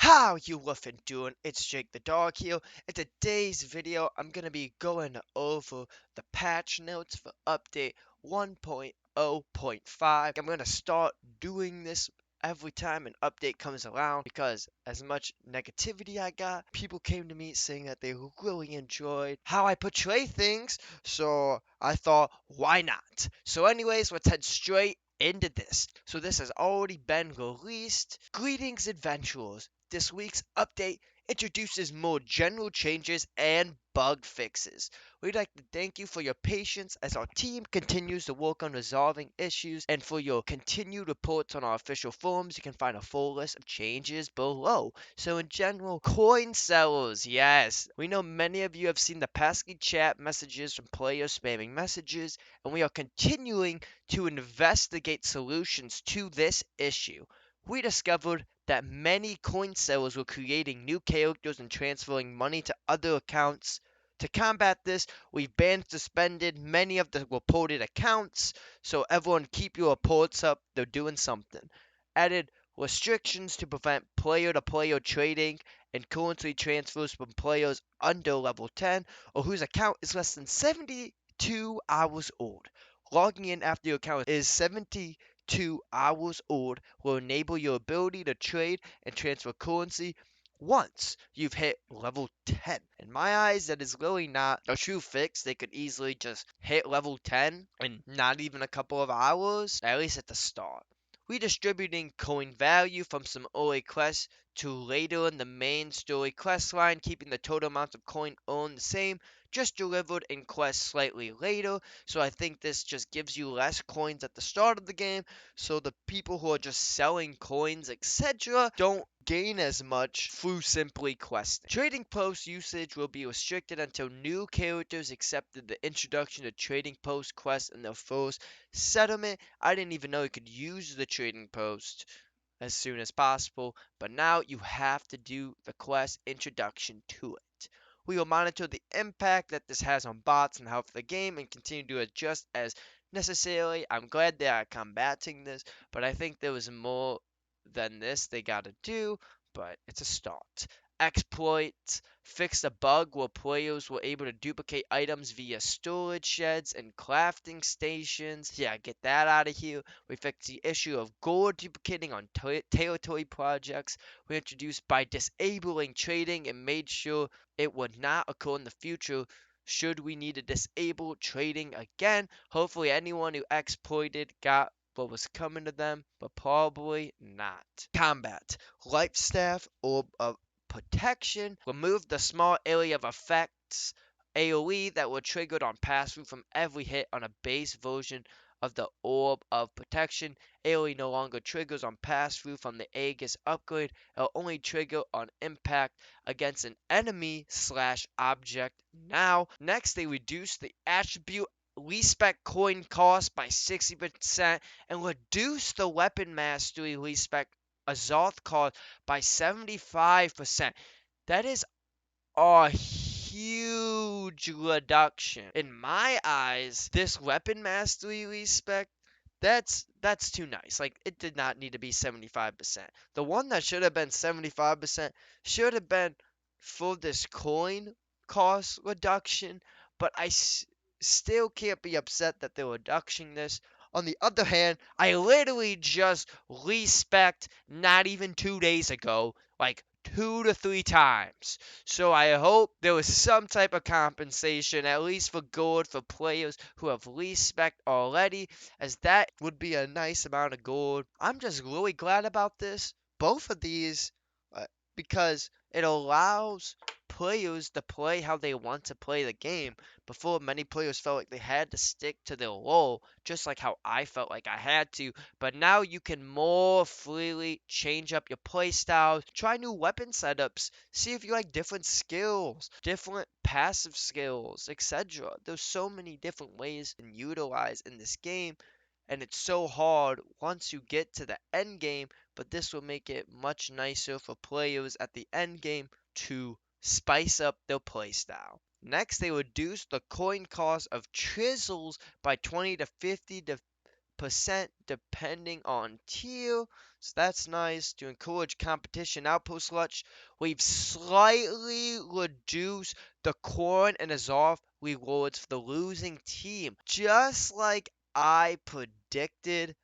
How you woofing doing? It's Jake the Dog here. In today's video, I'm gonna be going over the patch notes for update 1.0.5. I'm gonna start doing this every time an update comes around because as much negativity I got, people came to me saying that they really enjoyed how I portray things, so I thought, why not? So anyways, let's head straight into this. So this has already been released. Greetings, adventurers. This week's update introduces more general changes and bug fixes. We'd like to thank you for your patience as our team continues to work on resolving issues and for your continued reports on our official forums. You can find a full list of changes below. So in general, coin sellers, yes. We know many of you have seen the pesky chat messages from players spamming messages, and we are continuing to investigate solutions to this issue. We discovered that many coin sellers were creating new characters and transferring money to other accounts. To combat this, we've banned and suspended many of the reported accounts, so everyone keep your reports up, they're doing something. Added restrictions to prevent player-to-player trading and currency transfers from players under level 10 or whose account is less than 72 hours old. Logging in after your account is 72 hours old will enable your ability to trade and transfer currency once you've hit level 10. In my eyes, that is really not a true fix. They could easily just hit level 10 in not even a couple of hours, at least at the start. Redistributing coin value from some early quests to later in the main story quest line, keeping the total amount of coin earned the same, just delivered in quests slightly later. So I think this just gives you less coins at the start of the game, so the people who are just selling coins, etc., don't gain as much through simply questing. Trading post usage will be restricted until new characters accepted the introduction to trading post quests in their first settlement. I didn't even know you could use the trading post as soon as possible, but now you have to do the quest introduction to it. We will monitor the impact that this has on bots and health of the game and continue to adjust as necessary. I'm glad they are combating this, but I think there was more than this they gotta do, but it's a start. Exploits fixed a bug where players were able to duplicate items via storage sheds and crafting stations. Yeah, get that out of here. We fixed the issue of gold duplicating on territory projects. We introduced by disabling trading and made sure it would not occur in the future should we need to disable trading again. Hopefully anyone who exploited got what was coming to them, but probably not. Combat. Life Staff Orb of Protection. Remove the small area of effects AoE that were triggered on pass-through from every hit on a base version of the Orb of Protection. AoE no longer triggers on pass-through from the Aegis upgrade. It'll only trigger on impact against an enemy/object now. Next, they reduce the attribute respec coin cost by 60% and reduce the weapon mastery respec Azoth cost by 75%. That is a huge reduction. In my eyes, this weapon mastery respec, that's too nice. Like, it did not need to be 75%. The one that should have been 75% should have been for this coin cost reduction, but I still can't be upset that they're reducing this. On the other hand, I literally just respect not even 2 days ago, like 2 to 3 times. So I hope there was some type of compensation, at least for gold, for players who have respect already, as that would be a nice amount of gold. I'm just really glad about this. Both of these, because it allows players to play how they want to play the game. Before, many players felt like they had to stick to their role, just like how I felt like I had to. But now you can more freely change up your playstyle, try new weapon setups, see if you like different skills, different passive skills, etc. There's so many different ways to utilize in this game, and it's so hard once you get to the end game, but this will make it much nicer for players at the end game to spice up their playstyle. Next, they reduced the coin cost of chisels by 20 to 5% depending on tier. So that's nice. To encourage competition outpost clutch, we've slightly reduced the corn and Azov rewards for the losing team. Just like I predicted,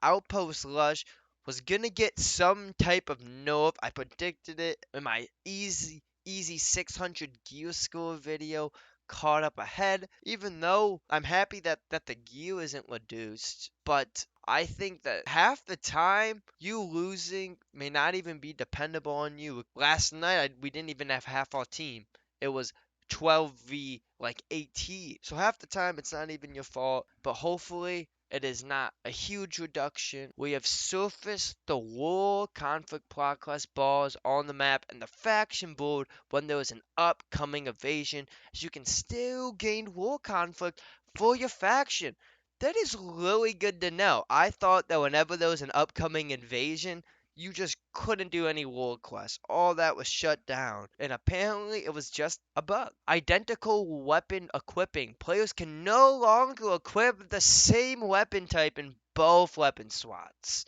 Outpost Lush was gonna get some type of nerf. I predicted it in my easy 600 gear score video. Caught up ahead, even though I'm happy that the gear isn't reduced. But I think that half the time you losing may not even be dependable on you. Last night we didn't even have half our team. It was 12v like 18. So half the time it's not even your fault. But hopefully it is not a huge reduction. We have surfaced the war conflict progress bars on the map and the faction board when there is an upcoming invasion, as you can still gain war conflict for your faction. That is really good to know. I thought that whenever there was an upcoming invasion, you just couldn't do any war quests. All that was shut down. And apparently it was just a bug. Identical weapon equipping. Players can no longer equip the same weapon type in both weapon slots.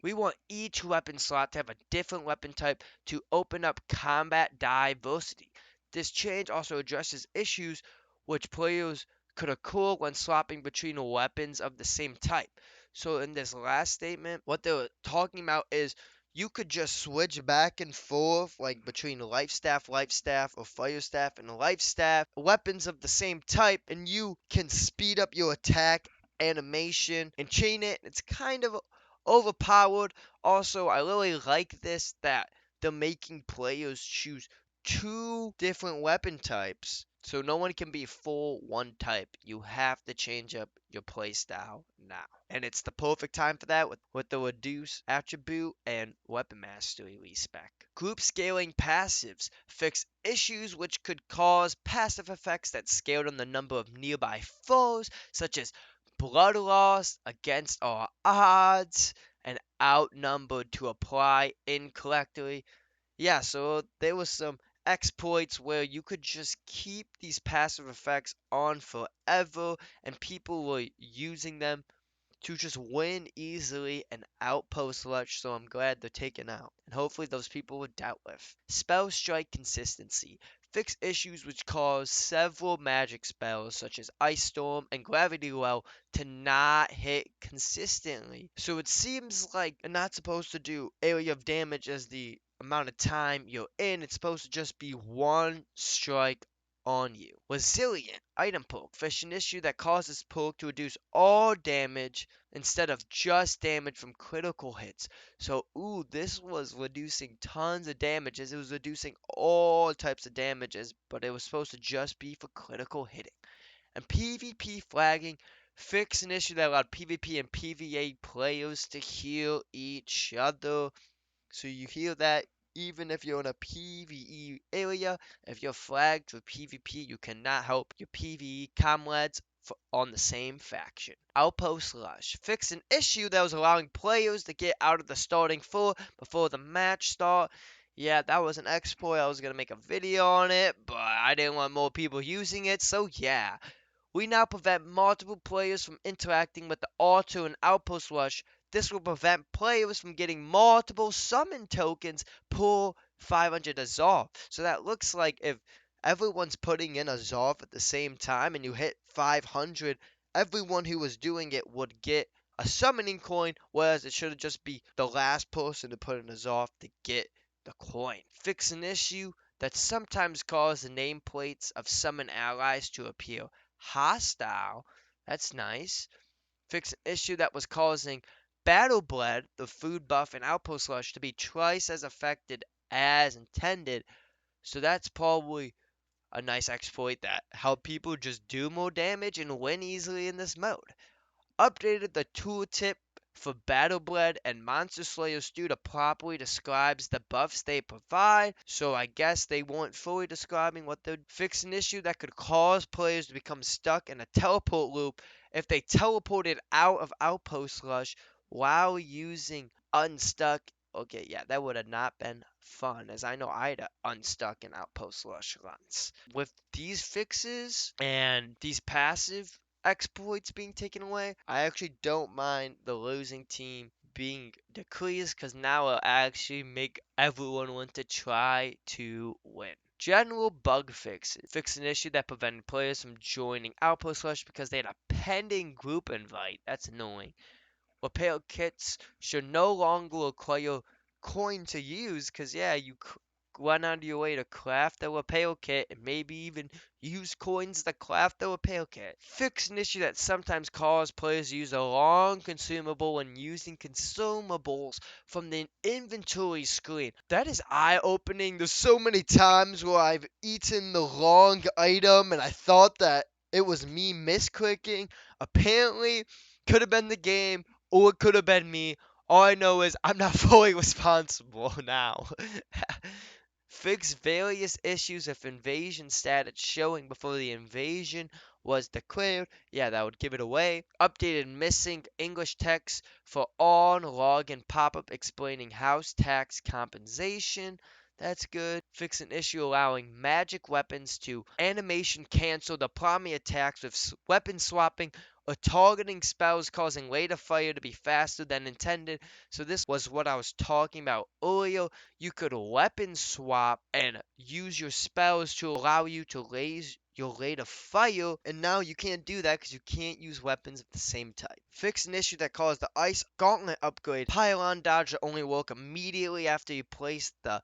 We want each weapon slot to have a different weapon type to open up combat diversity. This change also addresses issues which players could occur when swapping between weapons of the same type. So in this last statement, what they're talking about is you could just switch back and forth like between life staff, or fire staff and life staff, weapons of the same type, and you can speed up your attack animation and chain it. It's kind of overpowered. Also, I really like this that they're making players choose two different weapon types. So no one can be full one type. You have to change up your playstyle now. And it's the perfect time for that with the reduce attribute and weapon mastery respec. Group scaling passives fix issues which could cause passive effects that scale down the number of nearby foes, such as blood loss against our odds and outnumbered to apply incorrectly. Yeah, so there was some exploits where you could just keep these passive effects on forever and people were using them to just win easily and outpost Lush, so I'm glad they're taken out. And hopefully those people were dealt with. Spell strike consistency. Fix issues which cause several magic spells such as Ice Storm and Gravity Well to not hit consistently. So it seems like you're not supposed to do area of damage as the amount of time you're in. It's supposed to just be one strike on you. Resilient item perk. Fish an issue that causes perk to reduce all damage instead of just damage from critical hits. So, this was reducing tons of damages. It was reducing all types of damages, but it was supposed to just be for critical hitting. And PvP flagging. Fix an issue that allowed PvP and PvA players to heal each other. So you heal that even if you're in a PvE area. If you're flagged for PvP, you cannot help your PvE comrades on the same faction. Outpost Lush. Fix an issue that was allowing players to get out of the starting four before the match start. Yeah, that was an exploit. I was going to make a video on it, but I didn't want more people using it, so yeah. We now prevent multiple players from interacting with the auto and outpost rush. This will prevent players from getting multiple summon tokens per 500 Azov. So that looks like if everyone's putting in Azov at the same time and you hit 500, everyone who was doing it would get a summoning coin, whereas it should just be the last person to put in Azov to get the coin. Fix an issue that sometimes causes the nameplates of summon allies to appear hostile. That's nice. Fix an issue that was causing Battle Bled, the food buff and outpost rush, to be twice as affected as intended. So that's probably a nice exploit that helped people just do more damage and win easily in this mode. Updated the tooltip for Battle Bled and Monster Slayer Stew to properly describes the buffs they provide, so I guess they weren't fully describing what they'd fix an issue that could cause players to become stuck in a teleport loop if they teleported out of Outpost Rush while using Unstuck. Okay, yeah, that would have not been fun, as I know I'd unstuck in Outpost Rush runs. With these fixes and these passive exploits being taken away, I actually don't mind the losing team being decreased because now it'll actually make everyone want to try to win. General bug fixes. Fix an issue that prevented players from joining Outpost Rush because they had a pending group invite. That's annoying. Repair kits should no longer require coin to use because, yeah, you went out of your way to craft a repair kit and maybe even use coins to craft the repair kit. Fix an issue that sometimes causes players to use a wrong consumable when using consumables from the inventory screen. That is eye-opening. There's so many times where I've eaten the wrong item and I thought that it was me misclicking. Apparently, could have been the game or it could have been me. All I know is I'm not fully responsible now. Fix various issues of invasion status showing before the invasion was declared. Yeah, that would give it away. Updated missing English text for on login pop-up explaining house tax compensation. That's good. Fix an issue allowing magic weapons to animation cancel the primary attacks with weapon swapping or targeting spells causing later fire to be faster than intended. So this was what I was talking about earlier. You could weapon swap and use your spells to allow you to raise your rate of fire, and now you can't do that because you can't use weapons of the same type. Fix an issue that caused the Ice Gauntlet upgrade Pylon Dodge to only work immediately after you place the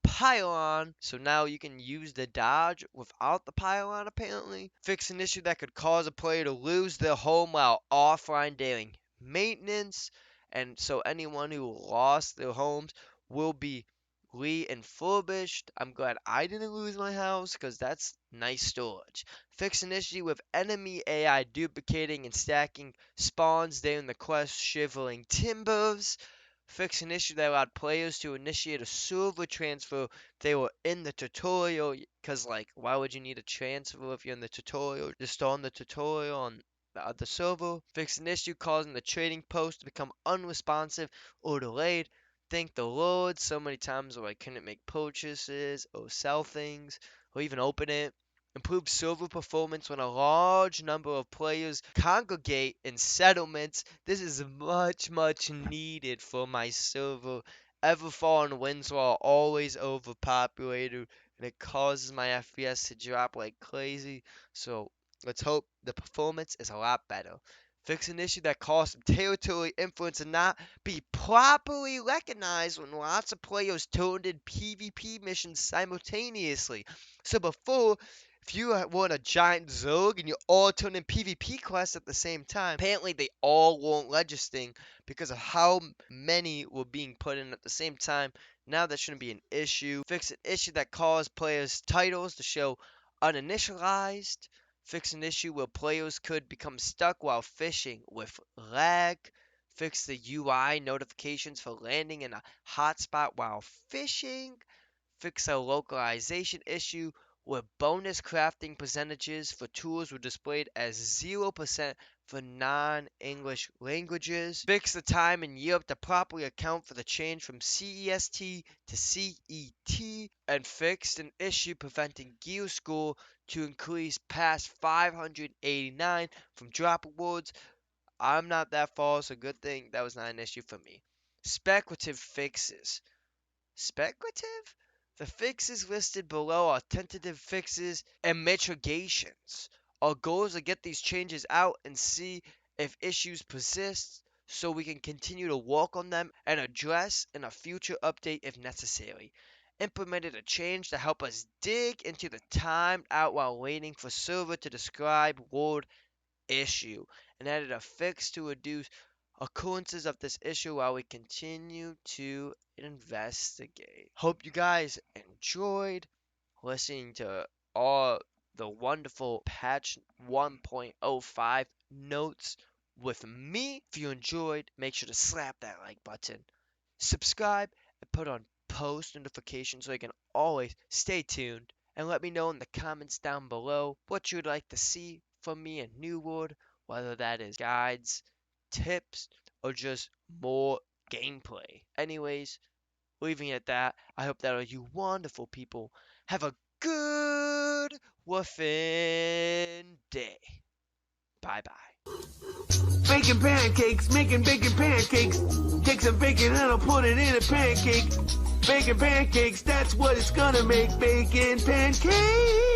pylon, so now you can use the dodge without the pylon apparently. Fix an issue that could cause a player to lose their home while offline during maintenance, and so anyone who lost their homes will be refurbished. I'm glad I didn't lose my house because that's nice storage. Fix an issue with enemy AI duplicating and stacking spawns during the quest Shivering Timbers. Fix an issue that allowed players to initiate a server transfer if they were in the tutorial. Because, like, why would you need a transfer if you're in the tutorial? Just on the tutorial on the other server. Fix an issue causing the trading post to become unresponsive or delayed. Thank the Lord, so many times where I couldn't make purchases or sell things or even open it. Improve server performance when a large number of players congregate in settlements. This is much needed for my server. Everfall winds are always overpopulated and it causes my FPS to drop like crazy. So let's hope the performance is a lot better. Fix an issue that caused territory influence to not be properly recognized when lots of players turned in PvP missions simultaneously. So before, if you were a giant Zerg and you all turned in PvP quests at the same time, apparently they all weren't registering because of how many were being put in at the same time. Now that shouldn't be an issue. Fix an issue that caused players' titles to show uninitialized. Fix an issue where players could become stuck while fishing with lag. Fix the UI notifications for landing in a hotspot while fishing. Fix a localization issue where bonus crafting percentages for tools were displayed as 0% for non-English languages. Fix the time in Europe to properly account for the change from CEST to CET. And fixed an issue preventing Gear School to increase past 589 from drop awards. I'm not that far, so good thing that was not an issue for me. Speculative fixes. Speculative? The fixes listed below are tentative fixes and mitigations. Our goal is to get these changes out and see if issues persist so we can continue to work on them and address in a future update if necessary. Implemented a change to help us dig into the timed out while waiting for server to describe word issue and added a fix to reduce occurrences of this issue while we continue to investigate. Hope you guys enjoyed listening to all the wonderful patch 1.05 notes with me. If you enjoyed, make sure to slap that like button, subscribe, and put on post notifications so you can always stay tuned. And let me know in the comments down below what you'd like to see from me in New World, whether that is guides, tips, or just more gameplay. Anyways, leaving it at that, I hope that all you wonderful people have a good woofing day. Bye-bye. Bacon pancakes, making bacon pancakes. Take some bacon and I'll put it in a pancake. Bacon pancakes, that's what it's gonna make. Bacon pancakes.